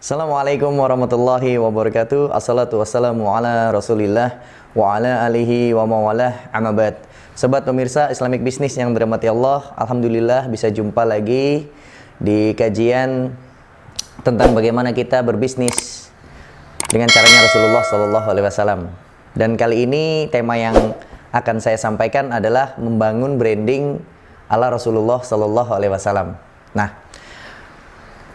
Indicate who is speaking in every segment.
Speaker 1: Assalamualaikum warahmatullahi wabarakatuh. Assalatu wassalamu ala rasulillah wa ala alihi wa mawalah amabad. Sobat pemirsa Islamic Business yang dirahmati Allah, alhamdulillah bisa jumpa lagi di kajian tentang bagaimana kita berbisnis dengan caranya Rasulullah Sallallahu Alaihi Wasallam. Dan kali ini tema yang akan saya sampaikan adalah membangun branding ala Rasulullah Sallallahu Alaihi Wasallam. Nah,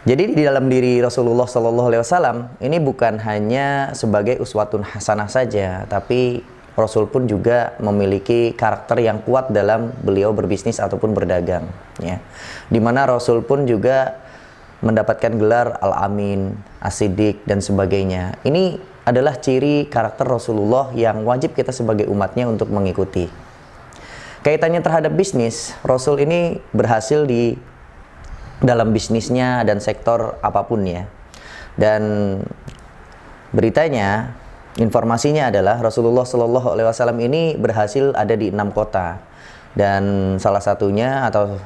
Speaker 1: jadi di dalam diri Rasulullah Sallallahu Alaihi Wasallam ini bukan hanya sebagai uswatun hasanah saja, tapi Rasul pun juga memiliki karakter yang kuat dalam beliau berbisnis ataupun berdagang, ya. Dimana Rasul pun juga mendapatkan gelar Al-Amin, As-Siddiq dan sebagainya. Ini adalah ciri karakter Rasulullah yang wajib kita sebagai umatnya untuk mengikuti. Kaitannya terhadap bisnis, Rasul ini berhasil di dalam bisnisnya dan sektor apapun, ya. Dan beritanya, informasinya adalah Rasulullah Shallallahu Alaihi Wasallam ini berhasil ada di 6 kota, dan salah satunya atau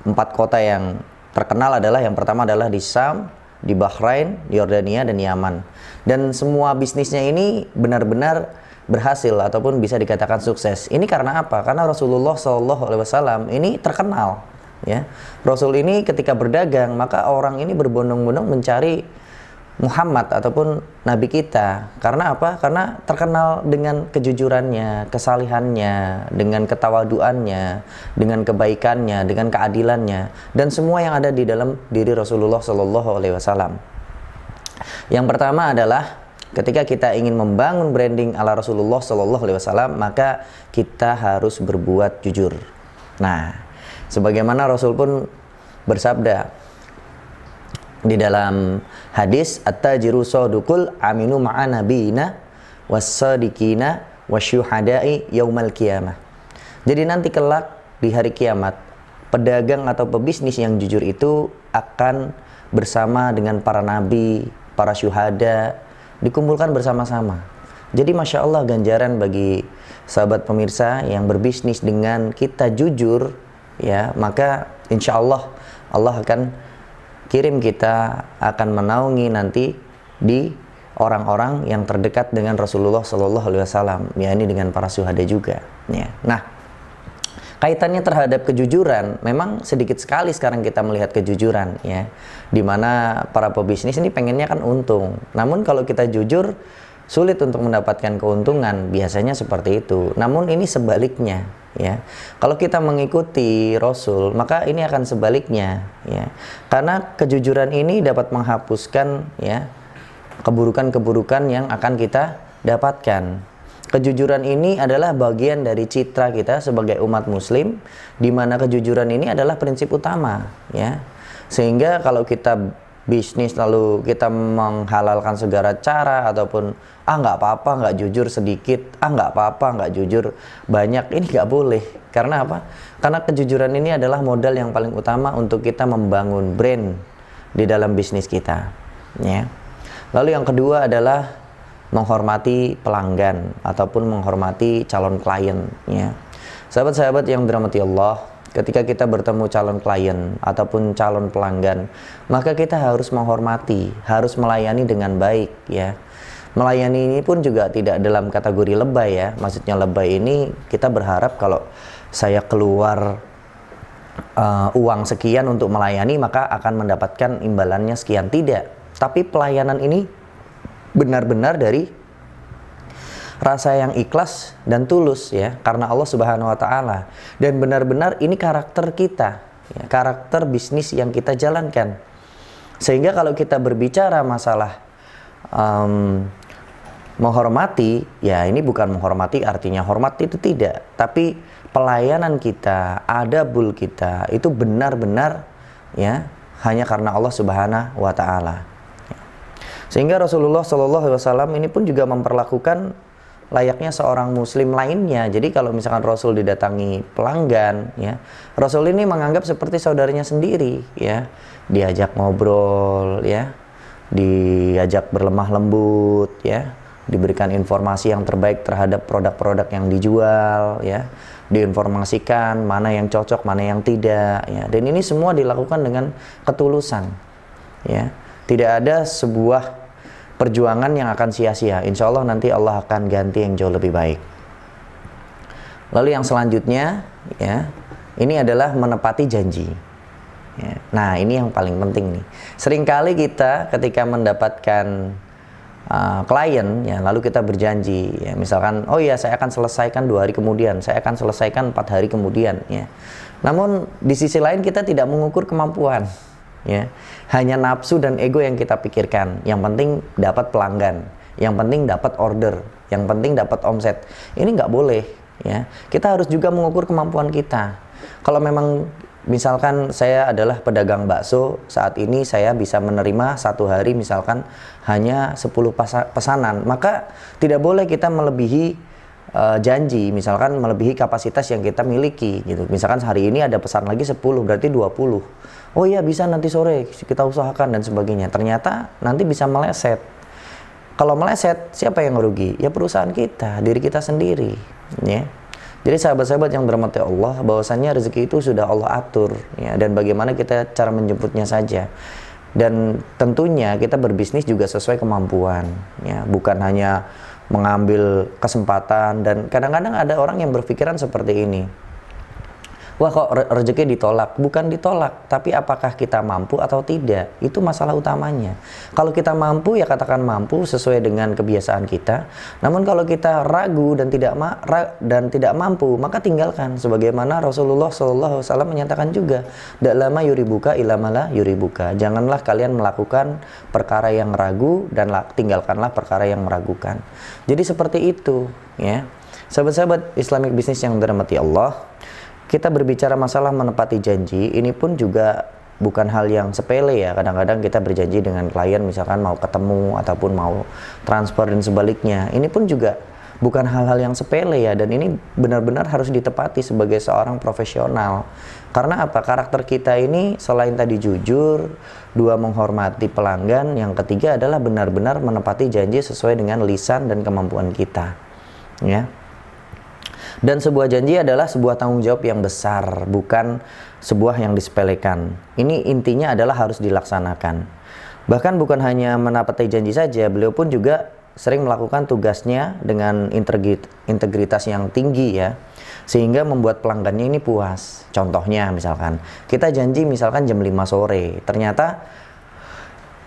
Speaker 1: 4 kota yang terkenal adalah, yang pertama adalah di Syam, di Bahrain, di Yordania dan Yaman. Dan semua bisnisnya ini benar-benar berhasil ataupun bisa dikatakan sukses. Ini karena apa? Karena Rasulullah Shallallahu Alaihi Wasallam ini terkenal. Ya, Rasul ini ketika berdagang, maka orang ini berbondong-bondong mencari Muhammad ataupun Nabi kita. Karena apa? Karena terkenal dengan kejujurannya, kesalihannya, dengan ketawaduannya, dengan kebaikannya, dengan keadilannya, dan semua yang ada di dalam diri Rasulullah Shallallahu Alaihi Wasallam. Yang pertama adalah ketika kita ingin membangun branding ala Rasulullah Shallallahu Alaihi Wasallam, maka kita harus berbuat jujur. Nah, sebagaimana Rasul pun bersabda di dalam hadis, at-tajiru sadukul aminu ma'a nabiyina was-sadiqina wasyuhada'i yaumal qiyamah. Jadi nanti kelak di hari kiamat, pedagang atau pebisnis yang jujur itu akan bersama dengan para nabi, para syuhada, dikumpulkan bersama-sama. Jadi Masya Allah, ganjaran bagi sahabat pemirsa yang berbisnis dengan kita jujur, ya, maka insya Allah Allah akan kirim kita, akan menaungi nanti di orang-orang yang terdekat dengan Rasulullah Sallallahu Alaihi Wasallam, ya, ini dengan para syuhada juga, ya. Nah, kaitannya terhadap kejujuran, memang sedikit sekali sekarang kita melihat kejujuran, ya, dimana para pebisnis ini pengennya kan untung. Namun kalau kita jujur, sulit untuk mendapatkan keuntungan, biasanya seperti itu. Namun ini sebaliknya, ya. Kalau kita mengikuti Rasul, maka ini akan sebaliknya, ya. Karena kejujuran ini dapat menghapuskan, ya, keburukan-keburukan yang akan kita dapatkan. Kejujuran ini adalah bagian dari citra kita sebagai umat muslim, di mana kejujuran ini adalah prinsip utama, ya. Sehingga kalau kita bisnis lalu kita menghalalkan segala cara, ataupun nggak apa-apa nggak jujur sedikit, nggak apa-apa nggak jujur banyak, ini nggak boleh. Karena apa? Karena kejujuran ini adalah modal yang paling utama untuk kita membangun brand di dalam bisnis kita, ya. Lalu yang kedua adalah menghormati pelanggan ataupun menghormati calon klien, ya. Sahabat-sahabat yang dirahmati Allah, ketika kita bertemu calon klien ataupun calon pelanggan, maka kita harus menghormati, harus melayani dengan baik, ya. Melayani ini pun juga tidak dalam kategori lebay, ya. Maksudnya lebay ini kita berharap kalau saya keluar uang sekian untuk melayani, maka akan mendapatkan imbalannya sekian. Tidak. Tapi pelayanan ini benar-benar dari rasa yang ikhlas dan tulus, ya, karena Allah Subhanahu wa Ta'ala, dan benar-benar ini karakter kita, ya, karakter bisnis yang kita jalankan. Sehingga kalau kita berbicara masalah menghormati, ya, ini bukan menghormati artinya hormat, itu tidak, tapi pelayanan kita, adabul kita itu benar-benar, ya, hanya karena Allah Subhanahu wa Ta'ala. Sehingga Rasulullah Shallallahu Alaihi Wasallam ini pun juga memperlakukan layaknya seorang muslim lainnya. Jadi kalau misalkan Rasul didatangi pelanggan, ya, Rasul ini menganggap seperti saudaranya sendiri, ya. Diajak ngobrol, ya, diajak berlemah lembut, ya, diberikan informasi yang terbaik terhadap produk-produk yang dijual, ya, diinformasikan mana yang cocok, mana yang tidak, ya. Dan ini semua dilakukan dengan ketulusan, ya. Tidak ada sebuah perjuangan yang akan sia-sia. Insya Allah nanti Allah akan ganti yang jauh lebih baik. Lalu yang selanjutnya, ya, ini adalah menepati janji. Ya. Nah, ini yang paling penting nih. Seringkali kita ketika mendapatkan klien, ya, lalu kita berjanji, ya, misalkan, oh ya saya akan selesaikan 2 hari kemudian, saya akan selesaikan 4 hari kemudian, ya. Namun di sisi lain kita tidak mengukur kemampuan, ya. Hanya nafsu dan ego yang kita pikirkan. Yang penting dapat pelanggan, yang penting dapat order, yang penting dapat omset. Ini nggak boleh, ya. Kita harus juga mengukur kemampuan kita. Kalau memang misalkan saya adalah pedagang bakso, saat ini saya bisa menerima 1 hari misalkan hanya 10 pesanan, maka tidak boleh kita melebihi janji, misalkan melebihi kapasitas yang kita miliki gitu. Misalkan hari ini ada pesan lagi 10, berarti 20. Oh iya bisa nanti sore kita usahakan dan sebagainya. Ternyata nanti bisa meleset. Kalau meleset, siapa yang merugi? Ya perusahaan kita, diri kita sendiri, ya. Jadi sahabat-sahabat yang dirahmati Allah, bahwasannya rezeki itu sudah Allah atur, ya, dan bagaimana kita cara menjemputnya saja. Dan tentunya kita berbisnis juga sesuai kemampuan, ya, bukan hanya mengambil kesempatan. Dan kadang-kadang ada orang yang berpikiran seperti ini. Wah kok rezeki ditolak? Bukan ditolak, tapi apakah kita mampu atau tidak? Itu masalah utamanya. Kalau kita mampu ya katakan mampu sesuai dengan kebiasaan kita. Namun kalau kita ragu dan tidak mampu, maka tinggalkan. Sebagaimana Rasulullah SAW menyatakan juga, "Da'lama yuribuka ilamala yuribuka." Janganlah kalian melakukan perkara yang ragu dan tinggalkanlah perkara yang meragukan. Jadi seperti itu, ya. Sahabat-sahabat Islamic Business yang dirahmati Allah, kita berbicara masalah menepati janji, ini pun juga bukan hal yang sepele, ya. Kadang-kadang kita berjanji dengan klien misalkan mau ketemu ataupun mau transfer dan sebaliknya. Ini pun juga bukan hal-hal yang sepele, ya, dan ini benar-benar harus ditepati sebagai seorang profesional. Karena apa? Karakter kita ini selain tadi jujur, 2 menghormati pelanggan, yang ketiga adalah benar-benar menepati janji sesuai dengan lisan dan kemampuan kita, ya. Dan sebuah janji adalah sebuah tanggung jawab yang besar, bukan sebuah yang disepelekan. Ini intinya adalah harus dilaksanakan. Bahkan bukan hanya menepati janji saja, beliau pun juga sering melakukan tugasnya dengan integritas yang tinggi, ya, sehingga membuat pelanggannya ini puas. Contohnya misalkan, kita janji misalkan jam 5 sore, ternyata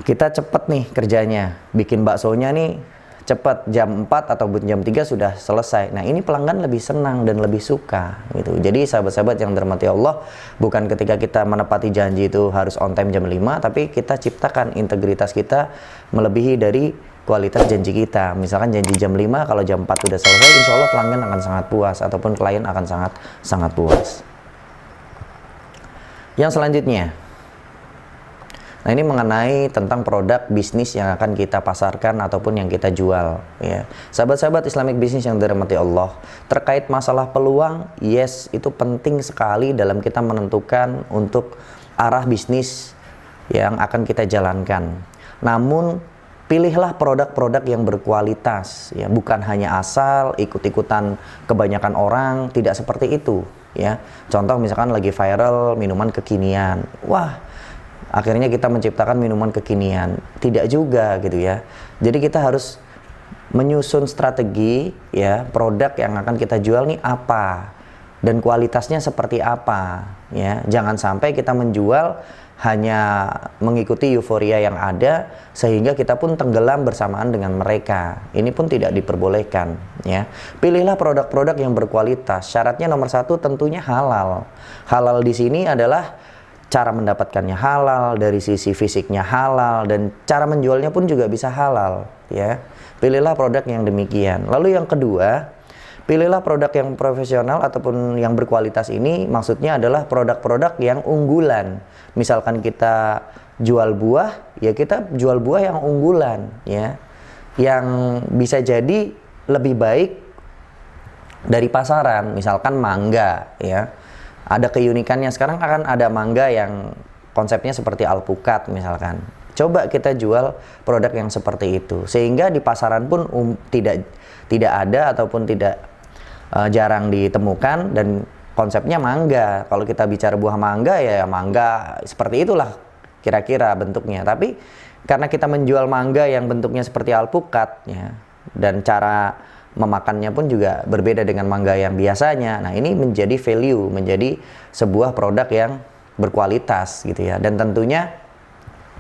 Speaker 1: kita cepet nih kerjanya, bikin baksonya nih cepat, jam 4 atau jam 3 sudah selesai. Nah, ini pelanggan lebih senang dan lebih suka gitu. Jadi sahabat-sahabat yang dirahmati Allah, bukan ketika kita menepati janji itu harus on time jam 5, tapi kita ciptakan integritas kita melebihi dari kualitas janji kita. Misalkan janji jam 5, kalau jam 4 sudah selesai, insya Allah pelanggan akan sangat puas ataupun klien akan sangat puas. Yang selanjutnya, nah ini mengenai tentang produk bisnis yang akan kita pasarkan ataupun yang kita jual, ya. Sahabat-sahabat Islamic Business yang dirahmati Allah, terkait masalah peluang, yes, itu penting sekali dalam kita menentukan untuk arah bisnis yang akan kita jalankan. Namun pilihlah produk-produk yang berkualitas, ya, bukan hanya asal ikut-ikutan kebanyakan orang, tidak seperti itu, ya. Contoh misalkan lagi viral minuman kekinian, wah, akhirnya kita menciptakan minuman kekinian. Tidak juga gitu, ya. Jadi kita harus menyusun strategi, ya, produk yang akan kita jual nih apa dan kualitasnya seperti apa, ya. Jangan sampai kita menjual hanya mengikuti euforia yang ada sehingga kita pun tenggelam bersamaan dengan mereka. Ini pun tidak diperbolehkan, ya. Pilihlah produk-produk yang berkualitas. Syaratnya nomor 1 tentunya halal. Halal di sini adalah cara mendapatkannya halal, dari sisi fisiknya halal, dan cara menjualnya pun juga bisa halal, ya. Pilihlah produk yang demikian. Lalu yang kedua, pilihlah produk yang profesional ataupun yang berkualitas. Ini maksudnya adalah produk-produk yang unggulan. Misalkan kita jual buah, ya kita jual buah yang unggulan, ya, yang bisa jadi lebih baik dari pasaran. Misalkan mangga, ya. Ada keunikannya, sekarang akan ada mangga yang konsepnya seperti alpukat misalkan. Coba kita jual produk yang seperti itu, sehingga di pasaran pun tidak ada ataupun tidak jarang ditemukan, dan konsepnya mangga. Kalau kita bicara buah mangga, ya mangga seperti itulah kira-kira bentuknya. Tapi karena kita menjual mangga yang bentuknya seperti alpukat ya, dan cara memakannya pun juga berbeda dengan mangga yang biasanya. Nah, ini menjadi value, menjadi sebuah produk yang berkualitas gitu ya. Dan tentunya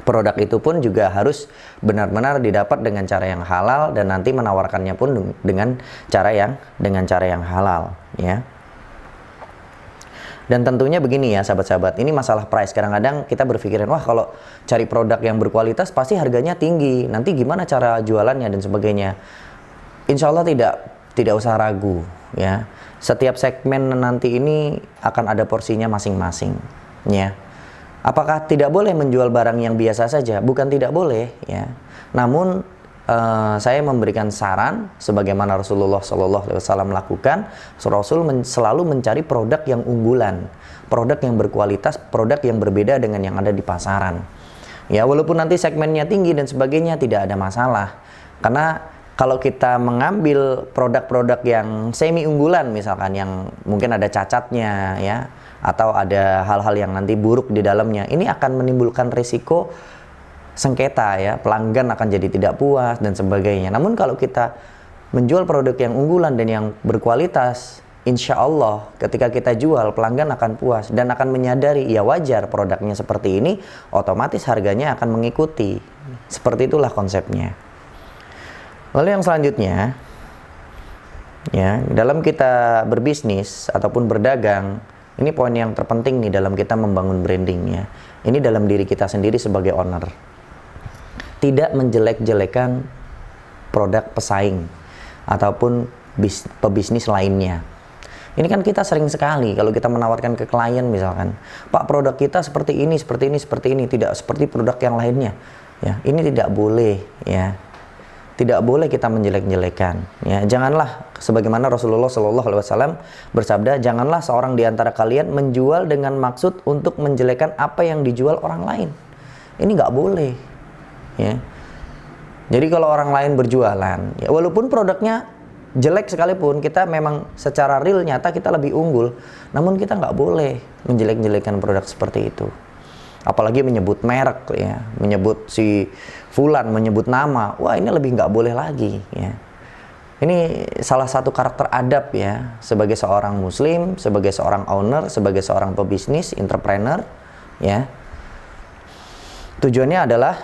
Speaker 1: produk itu pun juga harus benar-benar didapat dengan cara yang halal, dan nanti menawarkannya pun dengan cara yang halal ya. Dan tentunya begini ya sahabat-sahabat, ini masalah price. Kadang-kadang kita berpikiran, wah kalau cari produk yang berkualitas pasti harganya tinggi, nanti gimana cara jualannya dan sebagainya. Insya Allah tidak usah ragu ya. Setiap segmen nanti ini akan ada porsinya masing-masing ya. Apakah tidak boleh menjual barang yang biasa saja? Bukan tidak boleh ya. Namun saya memberikan saran sebagaimana Rasulullah SAW lakukan. Rasul selalu mencari produk yang unggulan, produk yang berkualitas, produk yang berbeda dengan yang ada di pasaran. Ya, walaupun nanti segmennya tinggi dan sebagainya tidak ada masalah. Karena kalau kita mengambil produk-produk yang semi unggulan misalkan yang mungkin ada cacatnya ya, atau ada hal-hal yang nanti buruk di dalamnya, ini akan menimbulkan risiko sengketa ya, pelanggan akan jadi tidak puas dan sebagainya. Namun kalau kita menjual produk yang unggulan dan yang berkualitas, insya Allah ketika kita jual, pelanggan akan puas dan akan menyadari ya wajar produknya seperti ini, otomatis harganya akan mengikuti. Seperti itulah konsepnya. Lalu yang selanjutnya ya, dalam kita berbisnis ataupun berdagang, ini poin yang terpenting nih dalam kita membangun branding ya. Ini dalam diri kita sendiri sebagai owner. Tidak menjelek-jelekan produk pesaing ataupun pebisnis lainnya. Ini kan kita sering sekali kalau kita menawarkan ke klien misalkan, Pak, produk kita seperti ini, seperti ini, seperti ini, tidak seperti produk yang lainnya. Ya, ini tidak boleh ya. Tidak boleh kita menjelek-jelekan ya. Janganlah sebagaimana Rasulullah SAW bersabda, janganlah seorang di antara kalian menjual dengan maksud untuk menjelekan apa yang dijual orang lain. Ini nggak boleh ya. Jadi kalau orang lain berjualan ya, walaupun produknya jelek sekalipun, kita memang secara real nyata kita lebih unggul, namun kita nggak boleh menjelek-jelekan produk seperti itu. Apalagi menyebut merek ya, menyebut si fulan, menyebut nama, wah ini lebih nggak boleh lagi ya. Ini salah satu karakter adab ya, sebagai seorang muslim, sebagai seorang owner, sebagai seorang pebisnis, entrepreneur ya. Tujuannya adalah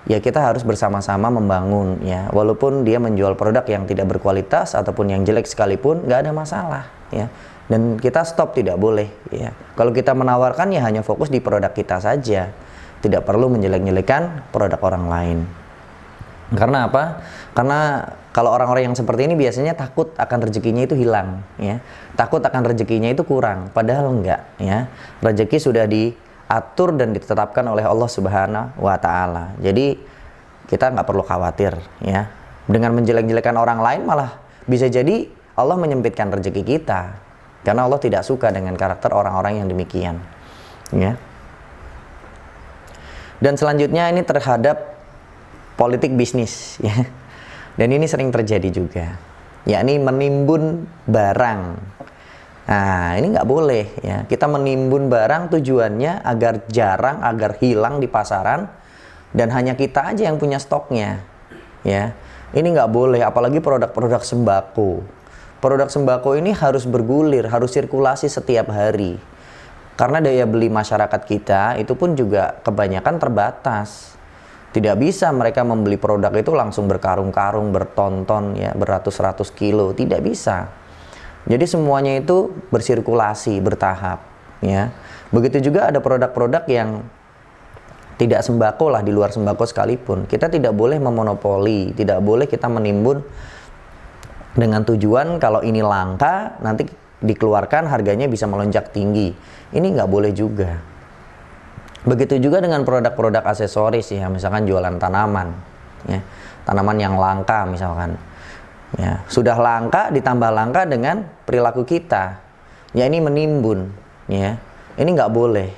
Speaker 1: ya kita harus bersama-sama membangun ya. Walaupun dia menjual produk yang tidak berkualitas ataupun yang jelek sekalipun, nggak ada masalah ya. Dan kita stop, tidak boleh ya. Kalau kita menawarkan ya hanya fokus di produk kita saja, tidak perlu menjelek-jelekan produk orang lain. Karena apa? Karena kalau orang-orang yang seperti ini biasanya takut akan rezekinya itu hilang ya. Takut akan rezekinya itu kurang, padahal enggak ya. Rezeki sudah diatur dan ditetapkan oleh Allah Subhanahu wa taala. Jadi kita nggak perlu khawatir ya. Dengan menjelek-jelekan orang lain malah bisa jadi Allah menyempitkan rezeki kita. Karena Allah tidak suka dengan karakter orang-orang yang demikian ya. Dan selanjutnya ini terhadap politik bisnis ya. Dan ini sering terjadi juga, yakni menimbun barang. Nah, ini nggak boleh ya. Kita menimbun barang tujuannya agar jarang, agar hilang di pasaran, dan hanya kita aja yang punya stoknya ya. Ini nggak boleh, apalagi produk-produk sembako. Produk sembako ini harus bergulir, harus sirkulasi setiap hari. Karena daya beli masyarakat kita itu pun juga kebanyakan terbatas. Tidak bisa mereka membeli produk itu langsung berkarung-karung, berton-ton ya, beratus-ratus kilo, tidak bisa. Jadi semuanya itu bersirkulasi, bertahap ya. Begitu juga ada produk-produk yang tidak sembako lah, di luar sembako sekalipun. Kita tidak boleh memonopoli, tidak boleh kita menimbun dengan tujuan kalau ini langka nanti dikeluarkan harganya bisa melonjak tinggi. Ini nggak boleh juga. Begitu juga dengan produk-produk aksesoris ya, misalkan jualan tanaman ya, tanaman yang langka misalkan ya, sudah langka ditambah langka dengan perilaku kita ya, ini menimbun ya, ini nggak boleh.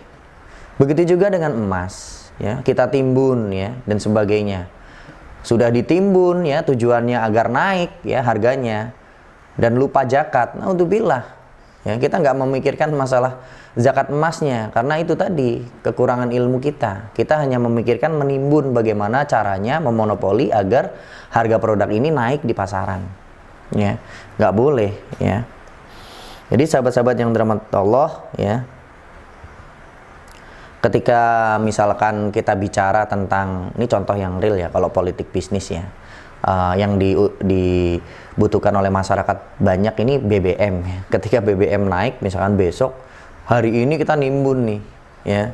Speaker 1: Begitu juga dengan emas ya, kita timbun ya dan sebagainya. Sudah ditimbun ya, tujuannya agar naik ya harganya dan lupa zakat. Naudzubillah Ya, kita nggak memikirkan masalah zakat emasnya karena itu tadi kekurangan ilmu kita. Kita hanya memikirkan menimbun bagaimana caranya memonopoli agar harga produk ini naik di pasaran. Ya, nggak boleh. Ya. Jadi sahabat-sahabat yang dirahmati Allah, ya, ketika misalkan kita bicara tentang, ini contoh yang real ya, kalau politik bisnis ya, yang dibutuhkan oleh masyarakat banyak ini BBM ya. Ketika BBM naik, misalkan besok hari ini kita nimbun nih, ya,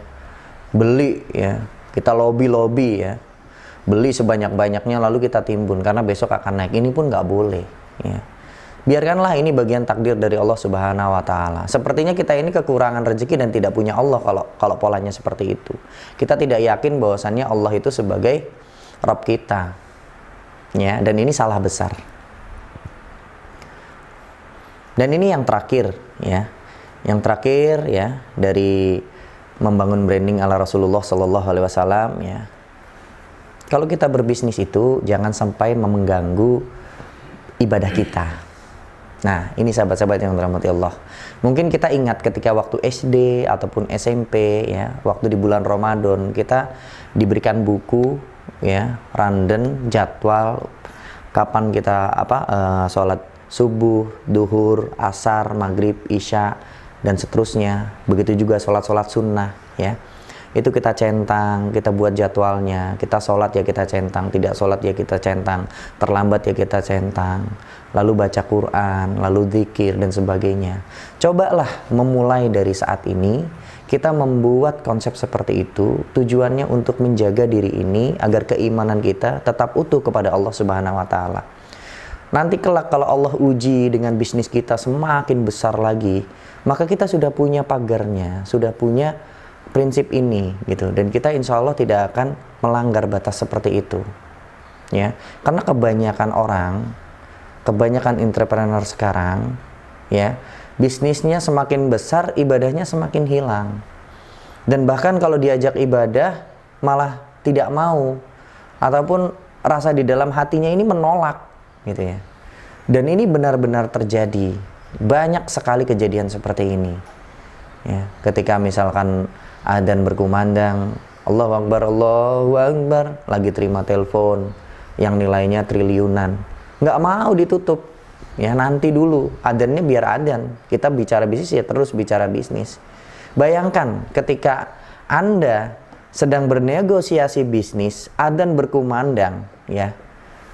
Speaker 1: beli ya, kita lobby ya, beli sebanyak-banyaknya lalu kita timbun karena besok akan naik. Ini pun nggak boleh. Ya. Biarkanlah ini bagian takdir dari Allah Subhanahu wa Ta'ala. Sepertinya kita ini kekurangan rezeki dan tidak punya Allah kalau polanya seperti itu. Kita tidak yakin bahwasannya Allah itu sebagai Rabb kita. Ya, dan ini salah besar. Dan ini yang terakhir ya. Yang terakhir ya dari membangun branding ala Rasulullah sallallahu alaihi wasallam ya. Kalau kita berbisnis itu jangan sampai mengganggu ibadah kita. Nah, ini sahabat-sahabat yang dirahmati Allah. Mungkin kita ingat ketika waktu SD ataupun SMP ya, waktu di bulan Ramadan kita diberikan buku ya, rundown jadwal kapan kita sholat subuh, duhur, asar, maghrib, isya dan seterusnya. Begitu juga sholat sunnah ya. Itu kita centang, kita buat jadwalnya. Kita sholat ya kita centang, tidak sholat ya kita centang, terlambat ya kita centang. Lalu baca Quran, lalu zikir dan sebagainya. Cobalah memulai dari saat ini, kita membuat konsep seperti itu, tujuannya untuk menjaga diri ini agar keimanan kita tetap utuh kepada Allah Subhanahu wa Ta'ala. Nanti kelak kalau Allah uji dengan bisnis kita semakin besar lagi, maka kita sudah punya pagarnya, sudah punya prinsip ini gitu, dan kita insya Allah tidak akan melanggar batas seperti itu ya, karena kebanyakan entrepreneur sekarang ya, bisnisnya semakin besar, ibadahnya semakin hilang, dan bahkan kalau diajak ibadah malah tidak mau ataupun rasa di dalam hatinya ini menolak gitu ya. Dan ini benar-benar terjadi, banyak sekali kejadian seperti ini ya, ketika misalkan adzan berkumandang, Allahu Akbar, lagi terima telepon yang nilainya triliunan, nggak mau ditutup ya, nanti dulu adzannya biar adzan, kita bicara bisnis ya terus bicara bisnis. Bayangkan ketika Anda sedang bernegosiasi bisnis, adzan berkumandang ya,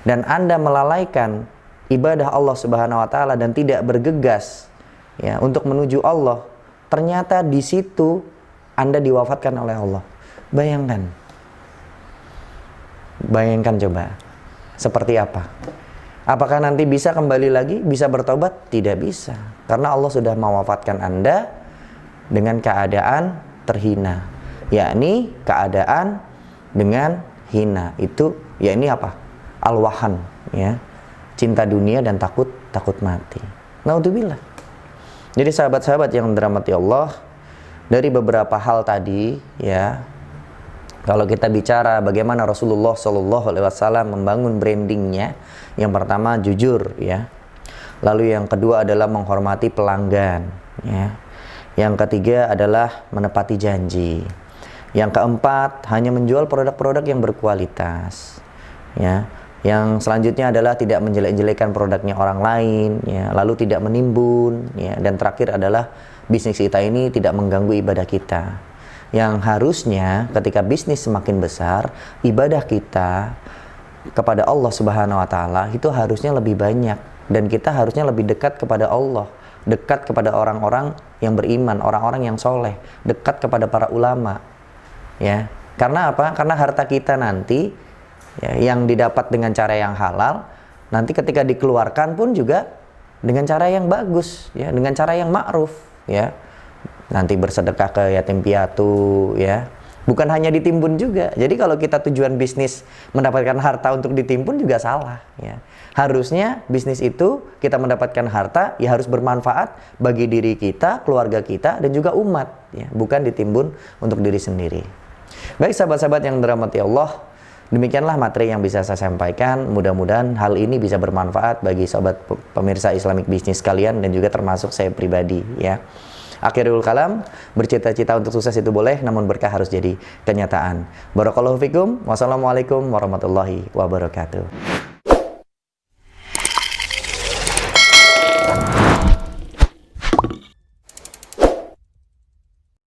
Speaker 1: dan Anda melalaikan ibadah Allah Subhanahu wa Ta'ala dan tidak bergegas ya untuk menuju Allah, ternyata di situ Anda diwafatkan oleh Allah. Bayangkan coba seperti apa. Apakah nanti bisa kembali lagi, bisa bertobat? Tidak bisa, karena Allah sudah mewafatkan Anda dengan keadaan terhina, yakni keadaan dengan hina. Itu yakni apa? Al-wahan ya, cinta dunia dan takut mati. Naudzubillah. Jadi sahabat-sahabat yang dirahmati Allah, dari beberapa hal tadi ya, kalau kita bicara bagaimana Rasulullah Shallallahu Alaihi Wasallam membangun brandingnya, yang pertama jujur ya, lalu yang kedua adalah menghormati pelanggan ya, yang ketiga adalah menepati janji, yang keempat hanya menjual produk-produk yang berkualitas ya, yang selanjutnya adalah tidak menjelek-jelekan produknya orang lain ya, lalu tidak menimbun ya, dan terakhir adalah bisnis kita ini tidak mengganggu ibadah kita. Yang harusnya ketika bisnis semakin besar, ibadah kita kepada Allah Subhanahu wa Ta'ala itu harusnya lebih banyak, dan kita harusnya lebih dekat kepada Allah, dekat kepada orang-orang yang beriman, orang-orang yang soleh, dekat kepada para ulama ya. Karena apa? Karena harta kita nanti ya, yang didapat dengan cara yang halal, nanti ketika dikeluarkan pun juga dengan cara yang bagus ya, dengan cara yang ma'ruf ya, nanti bersedekah ke yatim piatu ya, bukan hanya ditimbun juga. Jadi kalau kita tujuan bisnis mendapatkan harta untuk ditimbun juga salah ya. Harusnya bisnis itu kita mendapatkan harta ya harus bermanfaat bagi diri kita, keluarga kita, dan juga umat ya, bukan ditimbun untuk diri sendiri. Baik sahabat-sahabat yang dirahmati Allah, Demikianlah materi yang bisa saya sampaikan. Mudah-mudahan hal ini bisa bermanfaat bagi sobat pemirsa Islamic Business sekalian dan juga termasuk saya pribadi ya. Akhirul kalam, bercita-cita untuk sukses itu boleh, namun berkah harus jadi kenyataan. Barakallahu fikum. Wassalamualaikum warahmatullahi wabarakatuh.